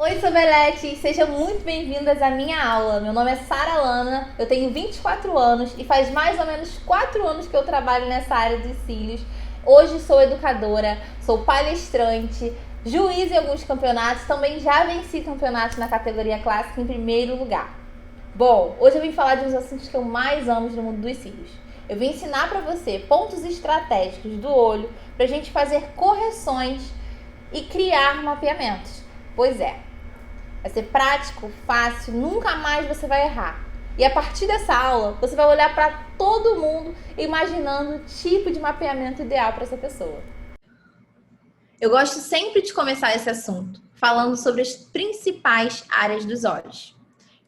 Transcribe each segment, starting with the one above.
Oi, Sobelete! Sejam muito bem-vindas à minha aula. Meu nome é Sara Lana, eu tenho 24 anos e faz mais ou menos 4 anos que eu trabalho nessa área de cílios. Hoje sou educadora, sou palestrante, juiz em alguns campeonatos, também já venci campeonatos na categoria clássica em primeiro lugar. Bom, hoje eu vim falar de uns assuntos que eu mais amo no mundo dos cílios. Eu vim ensinar para você pontos estratégicos do olho para a gente fazer correções e criar mapeamentos. Pois é, vai ser prático, fácil, nunca mais você vai errar. E a partir dessa aula, você vai olhar para todo mundo imaginando o tipo de mapeamento ideal para essa pessoa. Eu gosto sempre de começar esse assunto falando sobre as principais áreas dos olhos,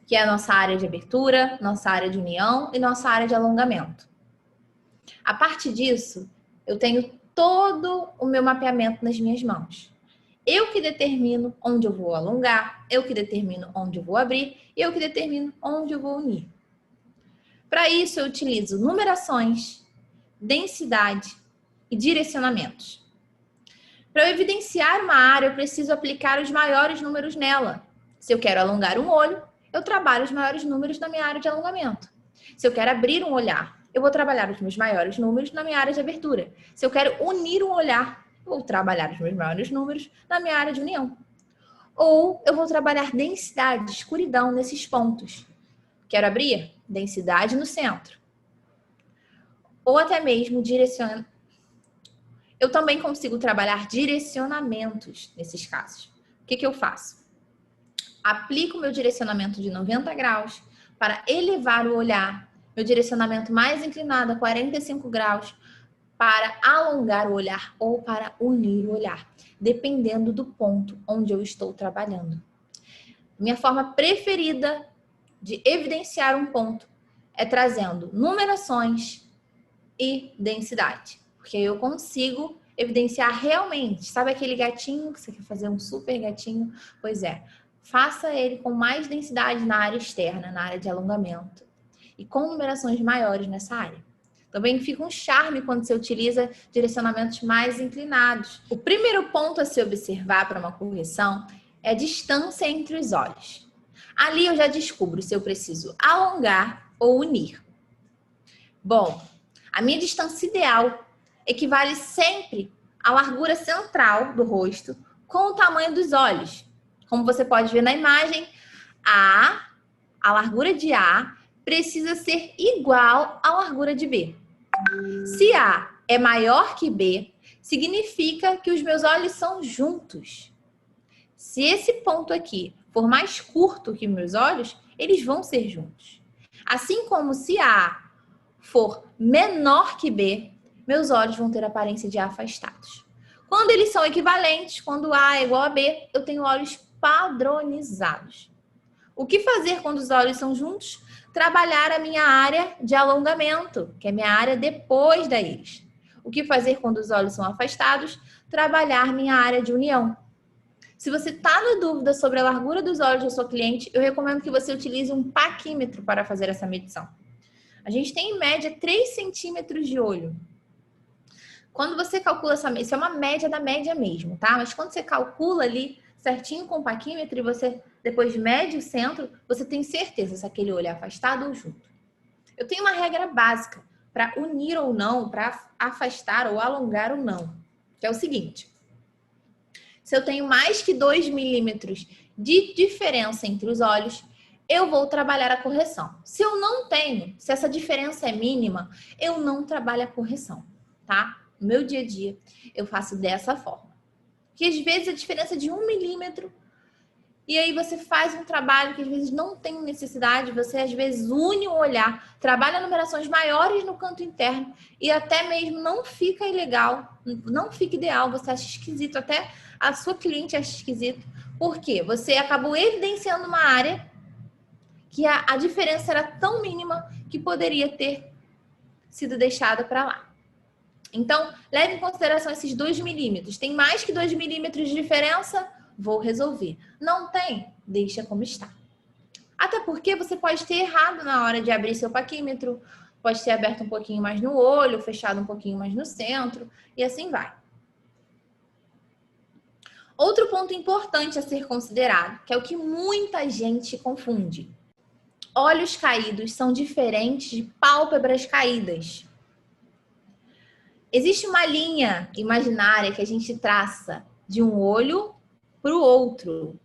que é a nossa área de abertura, nossa área de união e nossa área de alongamento. A partir disso, eu tenho todo o meu mapeamento nas minhas mãos. Eu que determino onde eu vou alongar, eu que determino onde eu vou abrir e eu que determino onde eu vou unir. Para isso, eu utilizo numerações, densidade e direcionamentos. Para eu evidenciar uma área, eu preciso aplicar os maiores números nela. Se eu quero alongar um olho, eu trabalho os maiores números na minha área de alongamento. Se eu quero abrir um olhar, eu vou trabalhar os meus maiores números na minha área de abertura. Se eu quero unir um olhar, eu vou trabalhar os meus maiores números na minha área de união. Ou eu vou trabalhar densidade, escuridão nesses pontos. Quero abrir? Densidade no centro. Ou até mesmo direcionamento. Eu também consigo trabalhar direcionamentos nesses casos. O que eu faço? Aplico meu direcionamento de 90 graus para elevar o olhar. Meu direcionamento mais inclinado a 45 graus para alongar o olhar ou para unir o olhar, dependendo do ponto onde eu estou trabalhando. Minha forma preferida de evidenciar um ponto é trazendo numerações e densidade, porque eu consigo evidenciar realmente. Sabe aquele gatinho que você quer fazer um super gatinho? Pois é, faça ele com mais densidade na área externa, na área de alongamento e com numerações maiores nessa área. Também fica um charme quando você utiliza direcionamentos mais inclinados. O primeiro ponto a se observar para uma correção é a distância entre os olhos. Ali eu já descubro se eu preciso alongar ou unir. Bom, a minha distância ideal equivale sempre à largura central do rosto com o tamanho dos olhos. Como você pode ver na imagem, a largura de A precisa ser igual à largura de B. Se A é maior que B, significa que os meus olhos são juntos. Se esse ponto aqui for mais curto que meus olhos, eles vão ser juntos. Assim como se A for menor que B, meus olhos vão ter aparência de afastados. Quando eles são equivalentes, quando A é igual a B, eu tenho olhos padronizados. O que fazer quando os olhos são juntos? Trabalhar a minha área de alongamento, que é minha área depois da íris. O que fazer quando os olhos são afastados? Trabalhar minha área de união. Se você está na dúvida sobre a largura dos olhos da sua cliente, eu recomendo que você utilize um paquímetro para fazer essa medição. A gente tem, em média, 3 centímetros de olho. Quando você calcula isso é uma média da média mesmo, tá? Mas quando você calcula ali certinho com o paquímetro e você depois mede o centro, você tem certeza se aquele olho é afastado ou junto. Eu tenho uma regra básica para unir ou não, para afastar ou alongar ou não, que é o seguinte. Se eu tenho mais que 2 milímetros de diferença entre os olhos, eu vou trabalhar a correção. Se eu não tenho, se essa diferença é mínima, eu não trabalho a correção, tá? No meu dia a dia, eu faço dessa forma. Porque às vezes a diferença é de 1 milímetro, e aí você faz um trabalho que às vezes não tem necessidade, você às vezes une o olhar, trabalha numerações maiores no canto interno, e até mesmo não fica ilegal, não fica ideal, você acha esquisito, até a sua cliente acha esquisito. Por quê? Você acabou evidenciando uma área que a diferença era tão mínima que poderia ter sido deixada para lá. Então, leve em consideração esses 2 milímetros. Tem mais que 2 milímetros de diferença? Vou resolver. Não tem? Deixa como está. Até porque você pode ter errado na hora de abrir seu paquímetro, pode ter aberto um pouquinho mais no olho, fechado um pouquinho mais no centro, e assim vai. Outro ponto importante a ser considerado, que é o que muita gente confunde. Olhos caídos são diferentes de pálpebras caídas. Existe uma linha imaginária que a gente traça de um olho para o outro.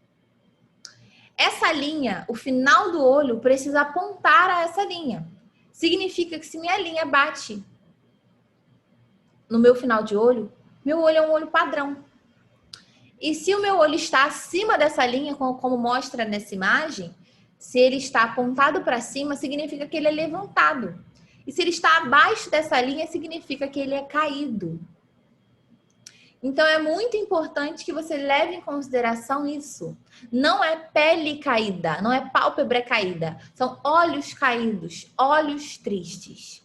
Essa linha, o final do olho precisa apontar a essa linha. Significa que se minha linha bate no meu final de olho, meu olho é um olho padrão. E se o meu olho está acima dessa linha, como mostra nessa imagem, se ele está apontado para cima, significa que ele é levantado. E se ele está abaixo dessa linha, significa que ele é caído. Então, é muito importante que você leve em consideração isso. Não é pele caída, não é pálpebra caída. São olhos caídos, olhos tristes.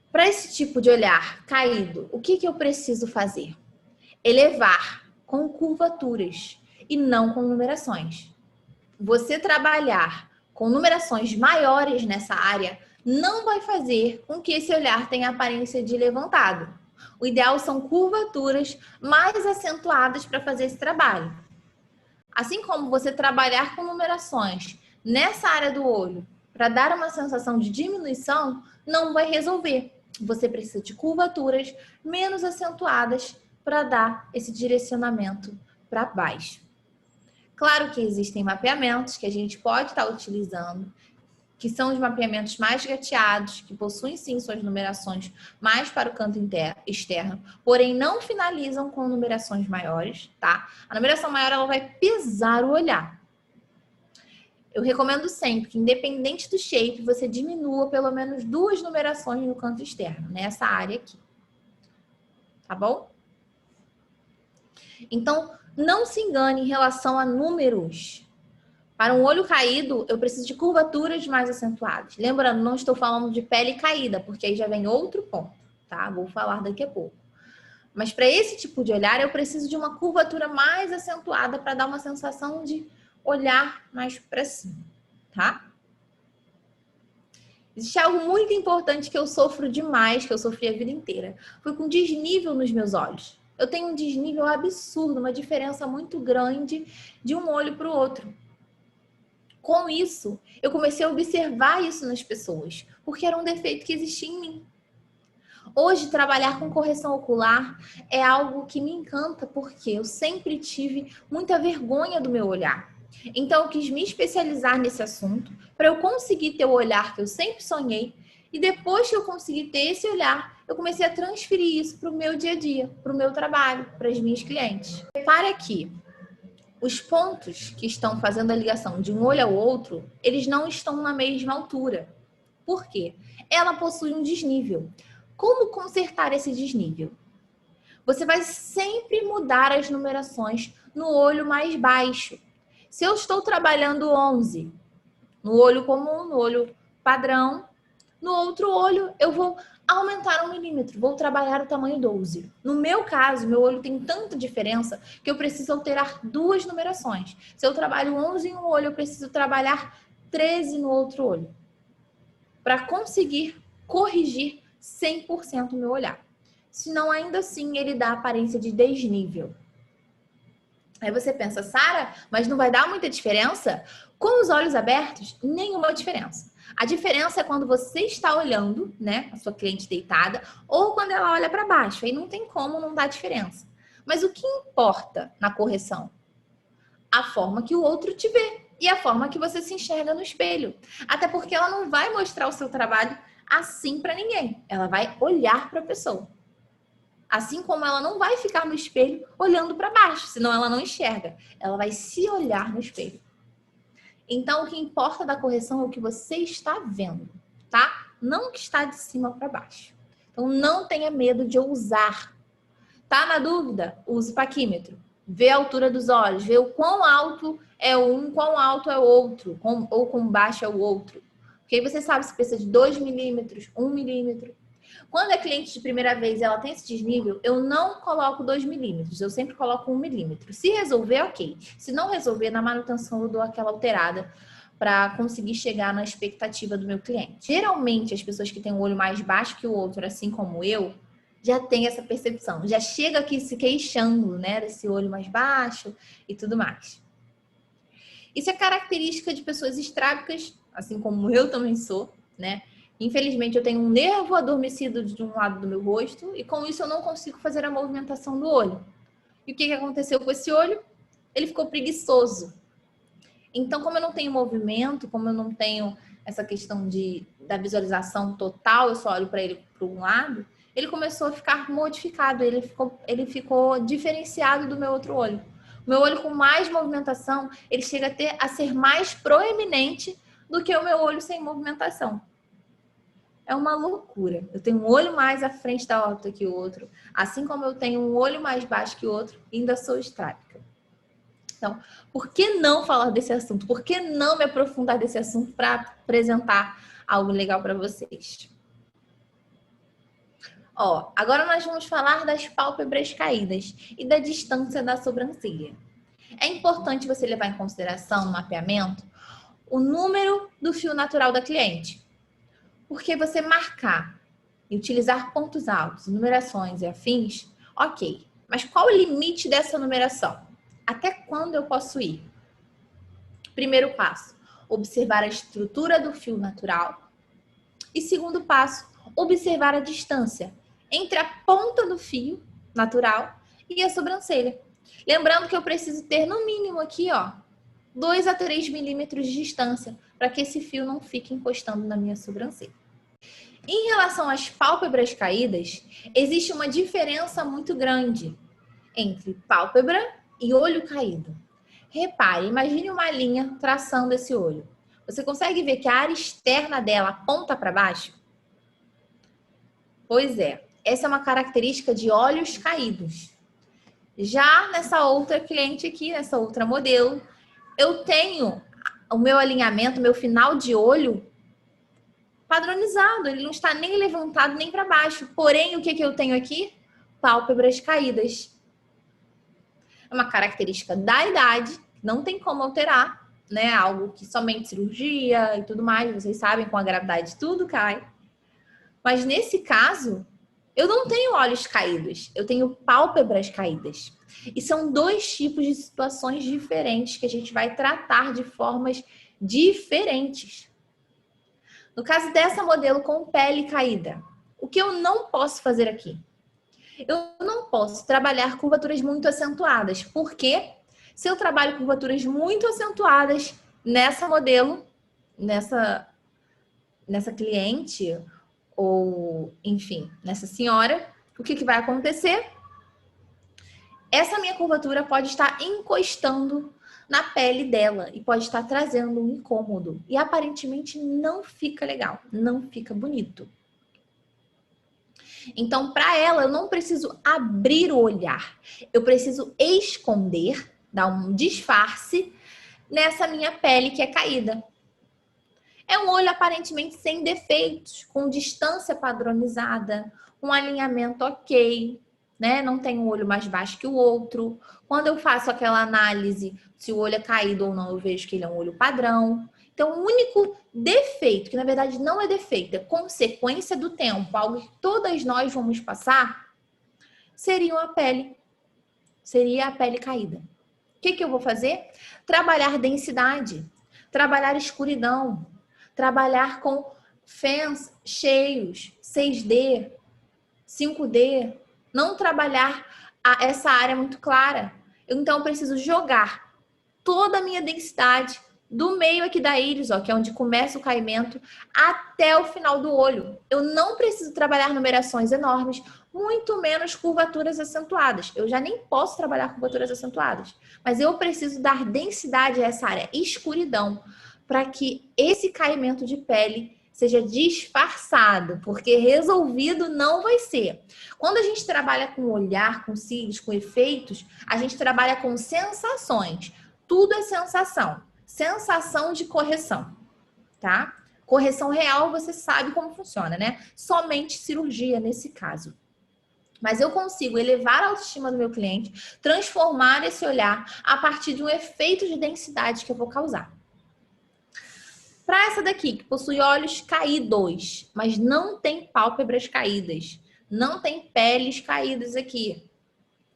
Para esse tipo de olhar caído, o que eu preciso fazer? Elevar com curvaturas e não com numerações. Você trabalhar com numerações maiores nessa área não vai fazer com que esse olhar tenha aparência de levantado. O ideal são curvaturas mais acentuadas para fazer esse trabalho. Assim como você trabalhar com numerações nessa área do olho para dar uma sensação de diminuição, não vai resolver. Você precisa de curvaturas menos acentuadas para dar esse direcionamento para baixo. Claro que existem mapeamentos que a gente pode estar utilizando, que são os mapeamentos mais gateados, que possuem sim suas numerações mais para o canto externo, porém não finalizam com numerações maiores, tá? A numeração maior ela vai pesar o olhar. Eu recomendo sempre que, independente do shape, você diminua pelo menos 2 numerações no canto externo, nessa área aqui. Tá bom? Então, não se engane em relação a números. Para um olho caído, eu preciso de curvaturas mais acentuadas. Lembrando, não estou falando de pele caída, porque aí já vem outro ponto, tá? Vou falar daqui a pouco. Mas para esse tipo de olhar, eu preciso de uma curvatura mais acentuada para dar uma sensação de olhar mais para cima, tá? Existe algo muito importante que eu sofro demais, que eu sofri a vida inteira. Foi com desnível nos meus olhos. Eu tenho um desnível absurdo, uma diferença muito grande de um olho para o outro. Com isso, eu comecei a observar isso nas pessoas, porque era um defeito que existia em mim. Hoje, trabalhar com correção ocular é algo que me encanta, porque eu sempre tive muita vergonha do meu olhar. Então, eu quis me especializar nesse assunto para eu conseguir ter o olhar que eu sempre sonhei. E depois que eu consegui ter esse olhar, eu comecei a transferir isso para o meu dia a dia, para o meu trabalho, para as minhas clientes. Repare aqui, os pontos que estão fazendo a ligação de um olho ao outro, eles não estão na mesma altura. Por quê? Ela possui um desnível. Como consertar esse desnível? Você vai sempre mudar as numerações no olho mais baixo. Se eu estou trabalhando 11 no olho comum, no olho padrão, no outro olho eu vou aumentar 1 milímetro, vou trabalhar o tamanho 12. No meu caso, meu olho tem tanta diferença que eu preciso alterar 2 numerações. Se eu trabalho 11 em um olho, eu preciso trabalhar 13 no outro olho, para conseguir corrigir 100% o meu olhar. Senão, ainda assim, ele dá aparência de desnível. Aí você pensa, Sara, mas não vai dar muita diferença? Com os olhos abertos, nenhuma diferença. A diferença é quando você está olhando, né, a sua cliente deitada, ou quando ela olha para baixo. Aí não tem como não dar diferença. Mas o que importa na correção? A forma que o outro te vê e a forma que você se enxerga no espelho. Até porque ela não vai mostrar o seu trabalho assim para ninguém. Ela vai olhar para a pessoa. Assim como ela não vai ficar no espelho olhando para baixo, senão ela não enxerga. Ela vai se olhar no espelho. Então, o que importa da correção é o que você está vendo, tá? Não o que está de cima para baixo. Então, não tenha medo de ousar. Tá na dúvida? Use o paquímetro. Vê a altura dos olhos, vê o quão alto é um, quão alto é o outro, ou quão baixo é o outro. Porque aí você sabe se precisa de 2 milímetros, 1 milímetro. Quando é cliente de primeira vez e ela tem esse desnível, eu não coloco 2 milímetros, eu sempre coloco 1 milímetro. Se resolver, ok. Se não resolver, na manutenção eu dou aquela alterada para conseguir chegar na expectativa do meu cliente. Geralmente, as pessoas que têm um olho mais baixo que o outro, assim como eu, já tem essa percepção, já chega aqui se queixando, né, desse olho mais baixo e tudo mais. Isso é característica de pessoas estrábicas, assim como eu também sou, né? Infelizmente, eu tenho um nervo adormecido de um lado do meu rosto e com isso eu não consigo fazer a movimentação do olho. E o que aconteceu com esse olho? Ele ficou preguiçoso. Então, como eu não tenho movimento, como eu não tenho essa questão da visualização total, eu só olho para ele para um lado, ele começou a ficar modificado, ele ficou diferenciado do meu outro olho. O meu olho com mais movimentação, ele chega a ser mais proeminente do que o meu olho sem movimentação. É uma loucura. Eu tenho um olho mais à frente da órbita que o outro, assim como eu tenho um olho mais baixo que o outro, ainda sou estrábica. Então, por que não falar desse assunto? Por que não me aprofundar desse assunto para apresentar algo legal para vocês? Ó, agora nós vamos falar das pálpebras caídas e da distância da sobrancelha. É importante você levar em consideração no mapeamento o número do fio natural da cliente. Porque você marcar e utilizar pontos altos, numerações e afins, ok. Mas qual o limite dessa numeração? Até quando eu posso ir? Primeiro passo, observar a estrutura do fio natural. E segundo passo, observar a distância entre a ponta do fio natural e a sobrancelha. Lembrando que eu preciso ter no mínimo aqui, ó, 2 a 3 milímetros de distância para que esse fio não fique encostando na minha sobrancelha. Em relação às pálpebras caídas, existe uma diferença muito grande entre pálpebra e olho caído. Repare, imagine uma linha traçando esse olho. Você consegue ver que a área externa dela aponta para baixo? Pois é, essa é uma característica de olhos caídos. Já nessa outra cliente aqui, nessa outra modelo, eu tenho o meu alinhamento, o meu final de olho padronizado, ele não está nem levantado nem para baixo. Porém, o que eu tenho aqui? Pálpebras caídas. É uma característica da idade, não tem como alterar, né? Algo que somente cirurgia e tudo mais, vocês sabem, com a gravidade tudo cai. Mas nesse caso, eu não tenho olhos caídos, eu tenho pálpebras caídas. E são 2 tipos de situações diferentes que a gente vai tratar de formas diferentes. No caso dessa modelo com pele caída, o que eu não posso fazer aqui? Eu não posso trabalhar curvaturas muito acentuadas, porque se eu trabalho curvaturas muito acentuadas nessa modelo, nessa cliente, ou enfim, nessa senhora, o que vai acontecer? Essa minha curvatura pode estar encostando na pele dela e pode estar trazendo um incômodo. E aparentemente não fica legal, não fica bonito. Então, para ela, eu não preciso abrir o olhar. Eu preciso esconder, dar um disfarce nessa minha pele que é caída. É um olho aparentemente sem defeitos, com distância padronizada, um alinhamento ok, né? Não tem um olho mais baixo que o outro. Quando eu faço aquela análise se o olho é caído ou não, eu vejo que ele é um olho padrão. Então, o único defeito, que na verdade não é defeito, é consequência do tempo, algo que todas nós vamos passar, seria a pele caída. O que eu vou fazer? Trabalhar densidade, trabalhar escuridão, trabalhar com fãs cheios, 6D, 5D, não trabalhar essa área muito clara. Então, eu preciso jogar toda a minha densidade do meio aqui da íris, ó, que é onde começa o caimento, até o final do olho. Eu não preciso trabalhar numerações enormes, muito menos curvaturas acentuadas. Eu já nem posso trabalhar curvaturas acentuadas, mas eu preciso dar densidade a essa área, escuridão, para que esse caimento de pele seja disfarçado, porque resolvido não vai ser. Quando a gente trabalha com olhar, com cílios, com efeitos, a gente trabalha com sensações. Tudo é sensação. Sensação de correção, tá? Correção real, você sabe como funciona, né? Somente cirurgia nesse caso. Mas eu consigo elevar a autoestima do meu cliente, transformar esse olhar a partir de um efeito de densidade que eu vou causar. Para essa daqui, que possui olhos caídos, mas não tem pálpebras caídas, não tem peles caídas aqui.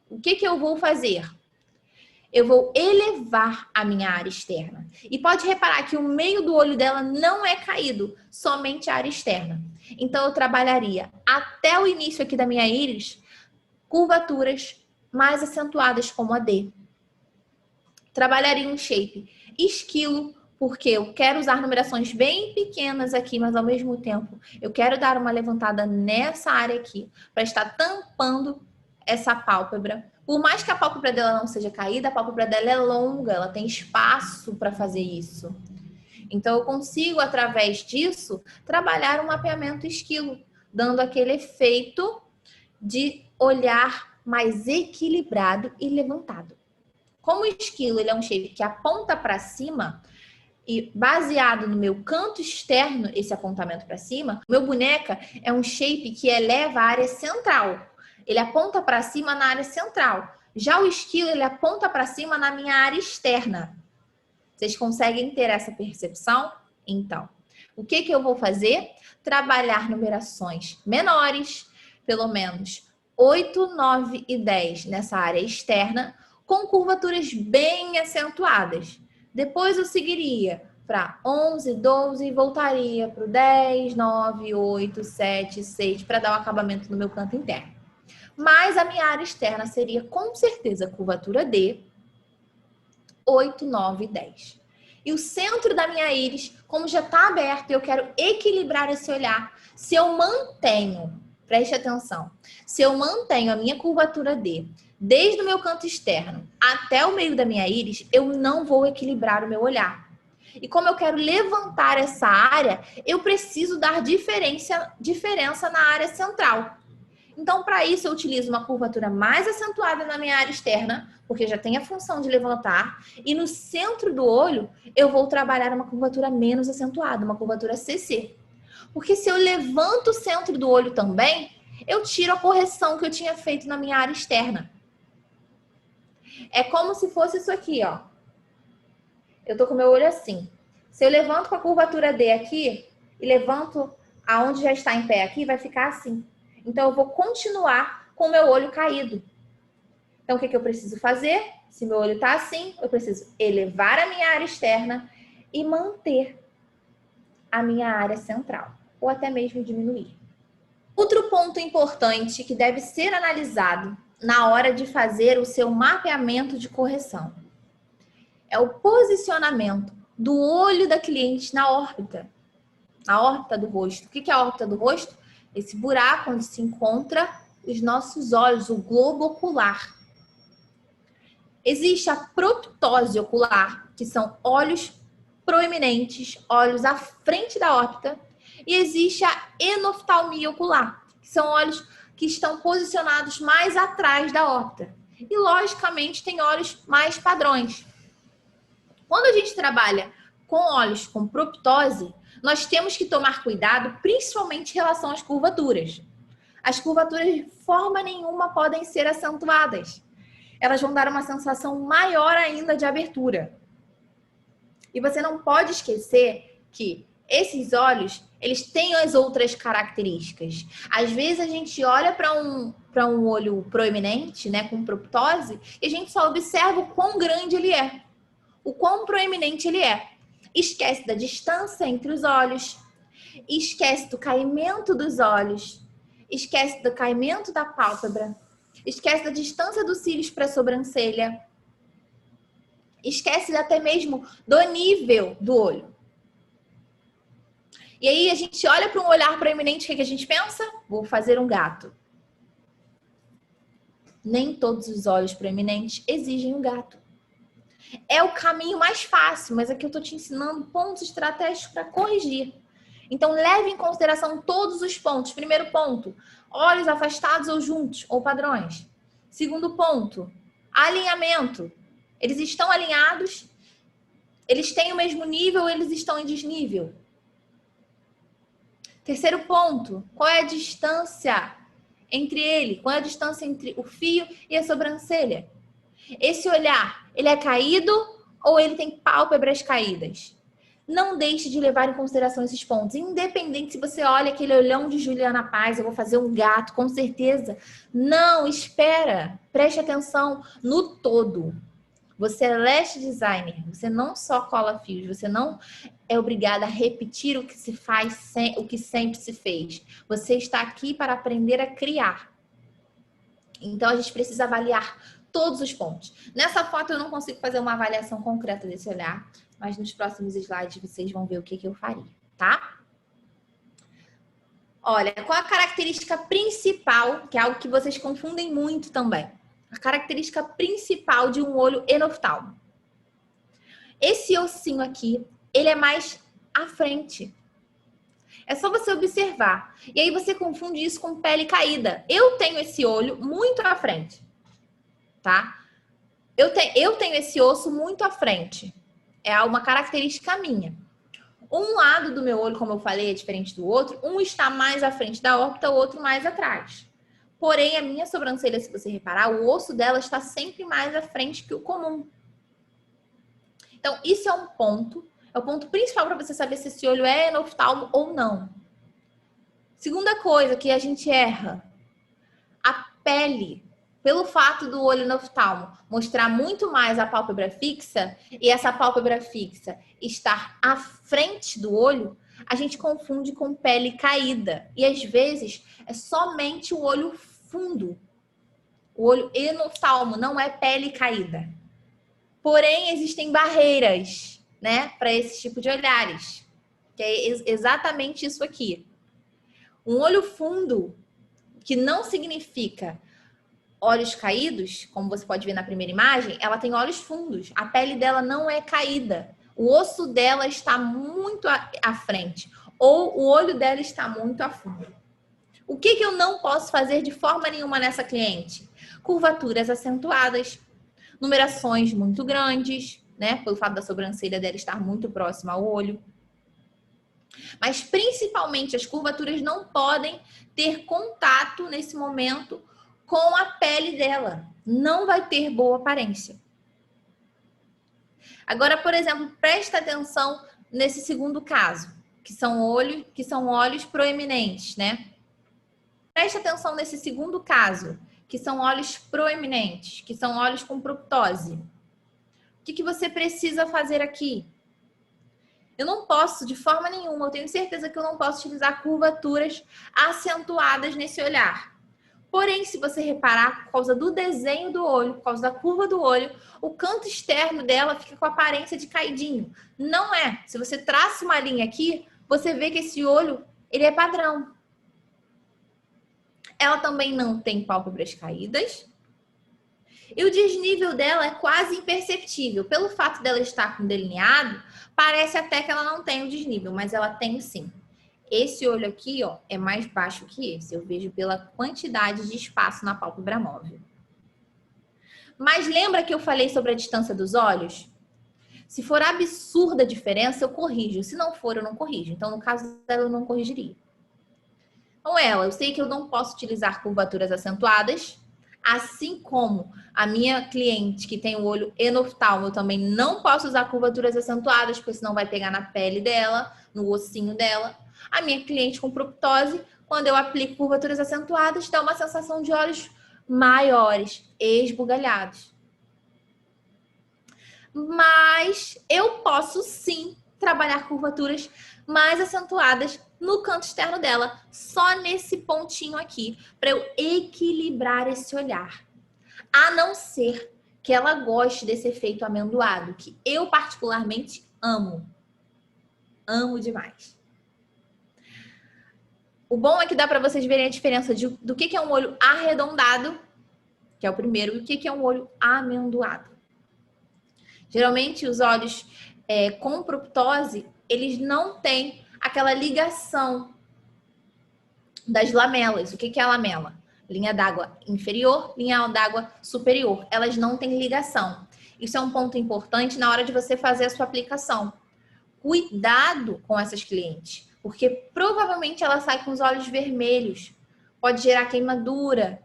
O que eu vou fazer? Eu vou elevar a minha área externa. E pode reparar que o meio do olho dela não é caído, somente a área externa. Então, eu trabalharia até o início aqui da minha íris, curvaturas mais acentuadas como a D. Trabalharia um shape esquilo, porque eu quero usar numerações bem pequenas aqui, mas ao mesmo tempo eu quero dar uma levantada nessa área aqui, para estar tampando essa pálpebra. Por mais que a pálpebra dela não seja caída, a pálpebra dela é longa, ela tem espaço para fazer isso. Então, eu consigo, através disso, trabalhar um mapeamento esquilo, dando aquele efeito de olhar mais equilibrado e levantado. Como o esquilo ele é um shape que aponta para cima, e baseado no meu canto externo, esse apontamento para cima, meu boneca é um shape que eleva a área central. Ele aponta para cima na área central. Já o esquilo, ele aponta para cima na minha área externa. Vocês conseguem ter essa percepção? Então, o que eu vou fazer? Trabalhar numerações menores, pelo menos 8, 9 e 10 nessa área externa, com curvaturas bem acentuadas. Depois eu seguiria para 11, 12 e voltaria para o 10, 9, 8, 7, 6, para dar um acabamento no meu canto interno. Mas a minha área externa seria com certeza curvatura D, 8, 9 e 10. E o centro da minha íris, como já está aberto, eu quero equilibrar esse olhar. Se eu mantenho, preste atenção, se eu mantenho a minha curvatura D, desde o meu canto externo até o meio da minha íris, eu não vou equilibrar o meu olhar. E como eu quero levantar essa área, eu preciso dar diferença na área central. Então, para isso, eu utilizo uma curvatura mais acentuada na minha área externa, porque já tem a função de levantar. E no centro do olho, eu vou trabalhar uma curvatura menos acentuada, uma curvatura CC. Porque se eu levanto o centro do olho também, eu tiro a correção que eu tinha feito na minha área externa. É como se fosse isso aqui, ó. Eu tô com o meu olho assim. Se eu levanto com a curvatura D aqui e levanto aonde já está em pé aqui, vai ficar assim. Então, eu vou continuar com o meu olho caído. Então, o que eu preciso fazer? Se meu olho está assim, eu preciso elevar a minha área externa e manter a minha área central. Ou até mesmo diminuir. Outro ponto importante que deve ser analisado na hora de fazer o seu mapeamento de correção é o posicionamento do olho da cliente na órbita do rosto. O que é a órbita do rosto? Esse buraco onde se encontra os nossos olhos, o globo ocular. Existe a proptose ocular, que são olhos proeminentes, olhos à frente da órbita, e existe a enoftalmia ocular, que são olhos que estão posicionados mais atrás da órbita. E, logicamente, tem olhos mais padrões. Quando a gente trabalha com olhos com proptose, nós temos que tomar cuidado, principalmente em relação às curvaturas. As curvaturas de forma nenhuma podem ser acentuadas. Elas vão dar uma sensação maior ainda de abertura. E você não pode esquecer que esses olhos, eles têm as outras características. Às vezes a gente olha para um olho proeminente, né, com proptose, e a gente só observa o quão grande ele é, o quão proeminente ele é. Esquece da distância entre os olhos, esquece do caimento dos olhos, esquece do caimento da pálpebra, esquece da distância dos cílios para a sobrancelha, esquece até mesmo do nível do olho. E aí a gente olha para um olhar proeminente, o que a gente pensa? Vou fazer um gato. Nem todos os olhos proeminentes exigem um gato. É o caminho mais fácil, mas aqui eu estou te ensinando pontos estratégicos para corrigir. Então, leve em consideração todos os pontos. Primeiro ponto, olhos afastados ou juntos, ou padrões. Segundo ponto, alinhamento. Eles estão alinhados? Eles têm o mesmo nível ou eles estão em desnível? Terceiro ponto, qual é a distância entre ele? Qual é a distância entre o fio e a sobrancelha? Esse olhar, ele é caído ou ele tem pálpebras caídas? Não deixe de levar em consideração esses pontos. Independente se você olha aquele olhão de Juliana Paz, eu vou fazer um gato, com certeza. Não, espera. Preste atenção no todo. Você é lash designer. Você não só cola fios. Você não é obrigada a repetir o que se faz, o que sempre se fez. Você está aqui para aprender a criar. Então, a gente precisa avaliar todos os pontos. Nessa foto, eu não consigo fazer uma avaliação concreta desse olhar, mas nos próximos slides vocês vão ver o que eu faria, tá? Olha, qual a característica principal, que é algo que vocês confundem muito também? A característica principal de um olho enoftalmo. Esse ossinho aqui, ele é mais à frente. É só você observar. E aí você confunde isso com pele caída. Eu tenho esse olho muito à frente, tá? Eu tenho esse osso muito à frente. É uma característica minha. Um lado do meu olho, como eu falei, é diferente do outro. Um está mais à frente da órbita, o outro mais atrás. Porém, a minha sobrancelha, se você reparar, o osso dela está sempre mais à frente que o comum. Então, isso é um ponto. É o ponto principal para você saber se esse olho é enoftalmo ou não. Segunda coisa que a gente erra. A pele. Pelo fato do olho enoftalmo mostrar muito mais a pálpebra fixa e essa pálpebra fixa estar à frente do olho, a gente confunde com pele caída. E às vezes é somente o olho fundo. O olho enoftalmo não é pele caída. Porém, existem barreiras, né, para esse tipo de olhares. Que é exatamente isso aqui. Um olho fundo, que não significa olhos caídos, como você pode ver na primeira imagem, ela tem olhos fundos. A pele dela não é caída. O osso dela está muito à frente. Ou o olho dela está muito a fundo. O que eu não posso fazer de forma nenhuma nessa cliente? Curvaturas acentuadas, numerações muito grandes, né? Pelo fato da sobrancelha dela estar muito próxima ao olho. Mas principalmente as curvaturas não podem ter contato nesse momento com a pele dela. Não vai ter boa aparência. Agora, por exemplo, presta atenção nesse segundo caso, que são olhos proeminentes, né? Presta atenção nesse segundo caso, que são olhos proeminentes, que são olhos com proptose. O que você precisa fazer aqui? Eu não posso, de forma nenhuma, eu tenho certeza que eu não posso utilizar curvaturas acentuadas nesse olhar. Porém, se você reparar, por causa do desenho do olho, por causa da curva do olho, o canto externo dela fica com a aparência de caidinho. Não é. Se você traça uma linha aqui, você vê que esse olho, ele é padrão. Ela também não tem pálpebras caídas. E o desnível dela é quase imperceptível. Pelo fato dela estar com delineado, parece até que ela não tem o desnível, mas ela tem sim. Esse olho aqui, ó, é mais baixo que esse. Eu vejo pela quantidade de espaço na pálpebra móvel. Mas lembra que eu falei sobre a distância dos olhos? Se for absurda a diferença, eu corrijo. Se não for, eu não corrijo. Então, no caso dela, eu não corrigiria. Então, eu sei que eu não posso utilizar curvaturas acentuadas, assim como a minha cliente que tem o olho enoftalmo, eu também não posso usar curvaturas acentuadas, porque senão vai pegar na pele dela, no ossinho dela. A minha cliente com proptose, quando eu aplico curvaturas acentuadas, dá uma sensação de olhos maiores, esbugalhados. Mas eu posso sim trabalhar curvaturas mais acentuadas no canto externo dela, só nesse pontinho aqui, para eu equilibrar esse olhar. A não ser que ela goste desse efeito amendoado, que eu particularmente amo. Amo demais. O bom é que dá para vocês verem a diferença do que é um olho arredondado, que é o primeiro, e o que é um olho amendoado. Geralmente, os olhos com proptose, eles não têm aquela ligação das lamelas. O que é a lamela? Linha d'água inferior, linha d'água superior. Elas não têm ligação. Isso é um ponto importante na hora de você fazer a sua aplicação. Cuidado com essas clientes, porque provavelmente ela sai com os olhos vermelhos. Pode gerar queimadura,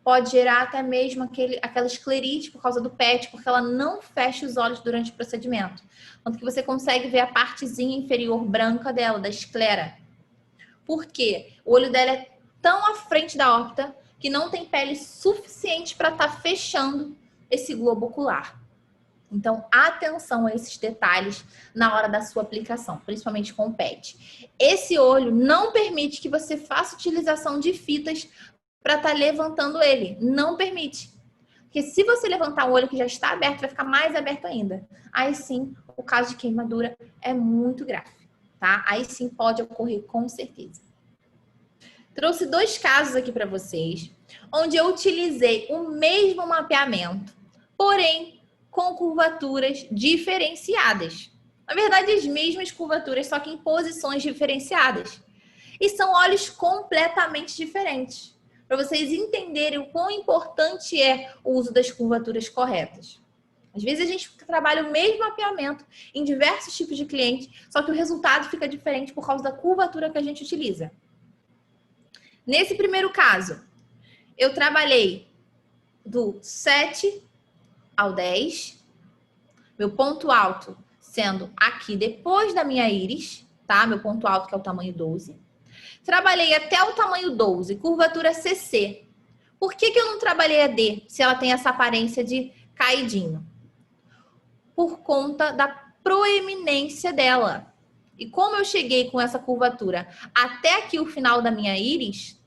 pode gerar até mesmo aquela esclerite por causa do PET, porque ela não fecha os olhos durante o procedimento. Tanto que você consegue ver a partezinha inferior branca dela, da esclera. Por quê? O olho dela é tão à frente da órbita que não tem pele suficiente para estar fechando esse globo ocular. Então, atenção a esses detalhes na hora da sua aplicação, principalmente com o PET. Esse olho não permite que você faça utilização de fitas para estar levantando ele. Não permite. Porque se você levantar o olho que já está aberto, vai ficar mais aberto ainda. Aí sim, o caso de queimadura é muito grave, tá? Aí sim pode ocorrer com certeza. Trouxe 2 casos aqui para vocês, onde eu utilizei o mesmo mapeamento, porém com curvaturas diferenciadas. Na verdade, as mesmas curvaturas, só que em posições diferenciadas. E são olhos completamente diferentes, para vocês entenderem o quão importante é o uso das curvaturas corretas. Às vezes a gente trabalha o mesmo mapeamento em diversos tipos de cliente, só que o resultado fica diferente por causa da curvatura que a gente utiliza. Nesse primeiro caso, eu trabalhei do 7 ao 10, meu ponto alto sendo aqui depois da minha íris, tá? Meu ponto alto que é o tamanho 12. Trabalhei até o tamanho 12, curvatura CC. Por que eu não trabalhei a D, se ela tem essa aparência de caidinho? Por conta da proeminência dela. E como eu cheguei com essa curvatura até aqui o final da minha íris,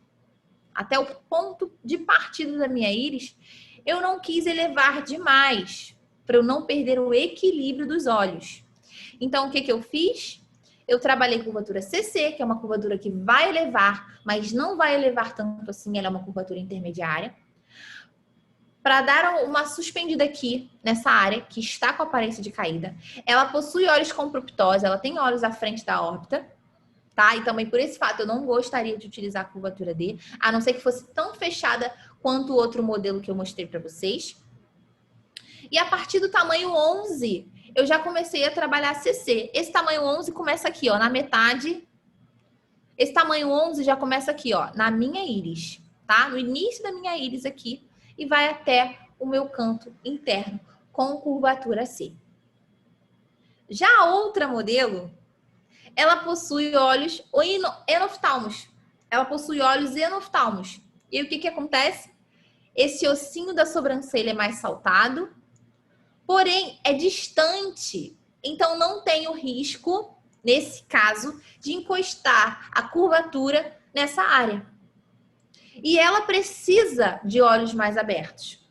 até o ponto de partida da minha íris, eu não quis elevar demais, para eu não perder o equilíbrio dos olhos. Então, o que eu fiz? Eu trabalhei curvatura CC, que é uma curvatura que vai elevar, mas não vai elevar tanto assim, ela é uma curvatura intermediária. Para dar uma suspendida aqui, nessa área, que está com aparência de caída. Ela possui olhos com proptose, ela tem olhos à frente da órbita. Tá? E também por esse fato eu não gostaria de utilizar a curvatura D, a não ser que fosse tão fechada quanto o outro modelo que eu mostrei para vocês. E a partir do tamanho 11, eu já comecei a trabalhar CC. Esse tamanho 11 começa aqui, ó, na metade. Esse tamanho 11 já começa aqui, ó, na minha íris, tá? No início da minha íris aqui e vai até o meu canto interno com curvatura C. Já a outra modelo, ela possui olhos enoftalmos. Ela possui olhos enoftalmos. E o que acontece? Esse ossinho da sobrancelha é mais saltado, porém é distante. Então não tem o risco, nesse caso, de encostar a curvatura nessa área. E ela precisa de olhos mais abertos.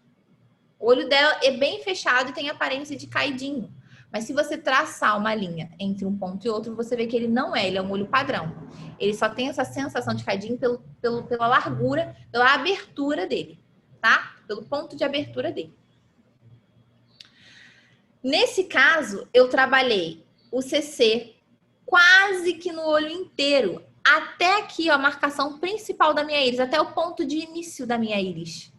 O olho dela é bem fechado e tem aparência de caidinho. Mas se você traçar uma linha entre um ponto e outro, você vê que ele não é, ele é um olho padrão. Ele só tem essa sensação de caidinho pela largura, pela abertura dele, tá? Pelo ponto de abertura dele. Nesse caso, eu trabalhei o CC quase que no olho inteiro, até aqui, ó, a marcação principal da minha íris, até o ponto de início da minha íris.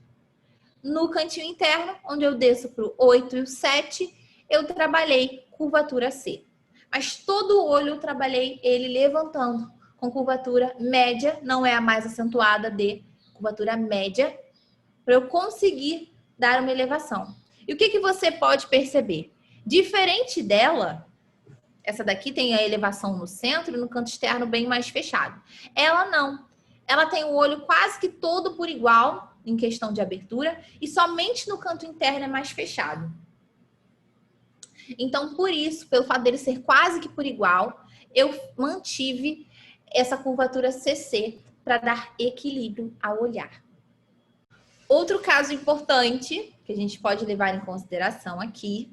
No cantinho interno, onde eu desço para o 8 e o 7, eu trabalhei curvatura C. Mas todo o olho eu trabalhei ele levantando com curvatura média, não é a mais acentuada de curvatura média, para eu conseguir dar uma elevação. E o que você pode perceber? Diferente dela, essa daqui tem a elevação no centro e no canto externo bem mais fechado. Ela não. Ela tem o olho quase que todo por igual em questão de abertura e somente no canto interno é mais fechado. Então, por isso, pelo fato dele ser quase que por igual, eu mantive essa curvatura CC para dar equilíbrio ao olhar. Outro caso importante que a gente pode levar em consideração aqui,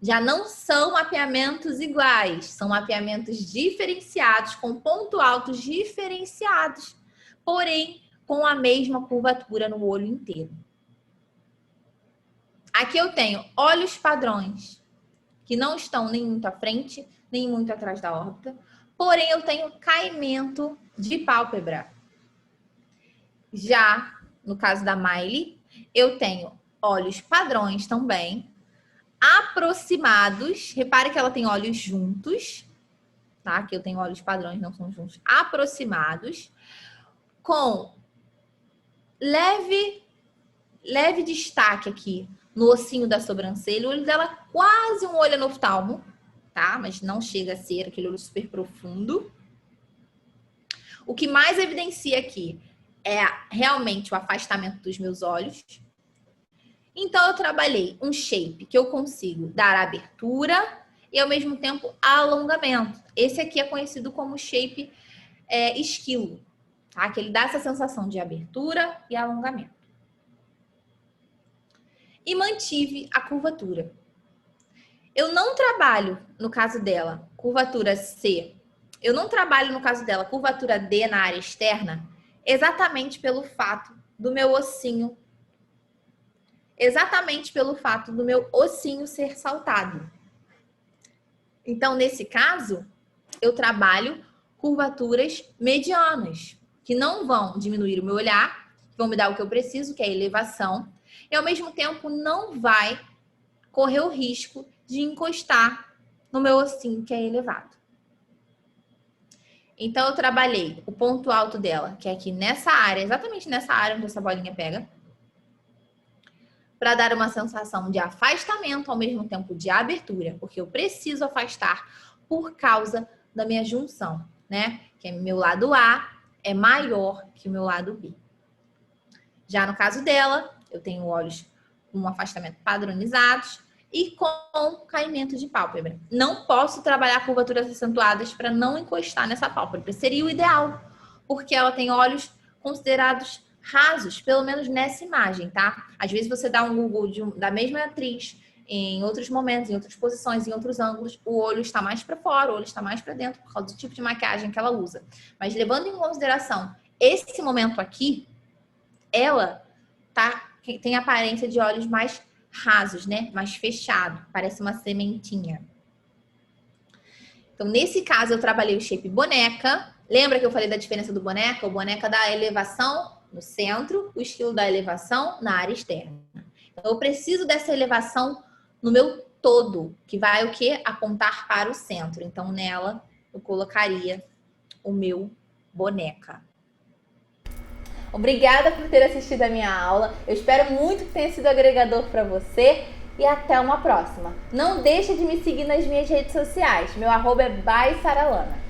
já não são mapeamentos iguais, são mapeamentos diferenciados, com ponto altos diferenciados, porém com a mesma curvatura no olho inteiro. Aqui eu tenho olhos padrões, que não estão nem muito à frente, nem muito atrás da órbita, porém eu tenho caimento de pálpebra. Já no caso da Miley, eu tenho olhos padrões também, aproximados. Repare que ela tem olhos juntos, tá? Aqui eu tenho olhos padrões, não são juntos, aproximados, com leve leve destaque aqui no ossinho da sobrancelha. O olho dela quase um olho anoftalmo, tá? Mas não chega a ser aquele olho super profundo. O que mais evidencia aqui é realmente o afastamento dos meus olhos. Então, eu trabalhei um shape que eu consigo dar abertura e, ao mesmo tempo, alongamento. Esse aqui é conhecido como shape esquilo, tá? Que ele dá essa sensação de abertura e alongamento. E mantive a curvatura. Eu não trabalho, no caso dela, curvatura C. Eu não trabalho, no caso dela, curvatura D na área externa, exatamente pelo fato do meu ossinho ser saltado. Então, nesse caso, eu trabalho curvaturas medianas, que não vão diminuir o meu olhar, vão me dar o que eu preciso, que é a elevação, e ao mesmo tempo não vai correr o risco de encostar no meu ossinho que é elevado. Então, eu trabalhei o ponto alto dela, que é aqui nessa área, exatamente nessa área onde essa bolinha pega, para dar uma sensação de afastamento, ao mesmo tempo de abertura, porque eu preciso afastar por causa da minha junção, né? Que meu lado A é maior que o meu lado B. Já no caso dela, eu tenho olhos com um afastamento padronizados e com caimento de pálpebra. Não posso trabalhar curvaturas acentuadas para não encostar nessa pálpebra. Seria o ideal, porque ela tem olhos considerados rasos, pelo menos nessa imagem, tá? Às vezes você dá um Google da mesma atriz em outros momentos, em outras posições, em outros ângulos, o olho está mais para fora, o olho está mais para dentro por causa do tipo de maquiagem que ela usa. Mas levando em consideração esse momento aqui, ela tem a aparência de olhos mais rasos, né? Mais fechado, parece uma sementinha. Então, nesse caso, eu trabalhei o shape boneca. Lembra que eu falei da diferença do boneca? O boneca dá elevação no centro, o estilo da elevação na área externa. Então, eu preciso dessa elevação no meu todo, que vai o quê? Apontar para o centro. Então, nela, eu colocaria o meu boneca. Obrigada por ter assistido a minha aula. Eu espero muito que tenha sido agregador para você e até uma próxima. Não deixe de me seguir nas minhas redes sociais. Meu @é @saralana.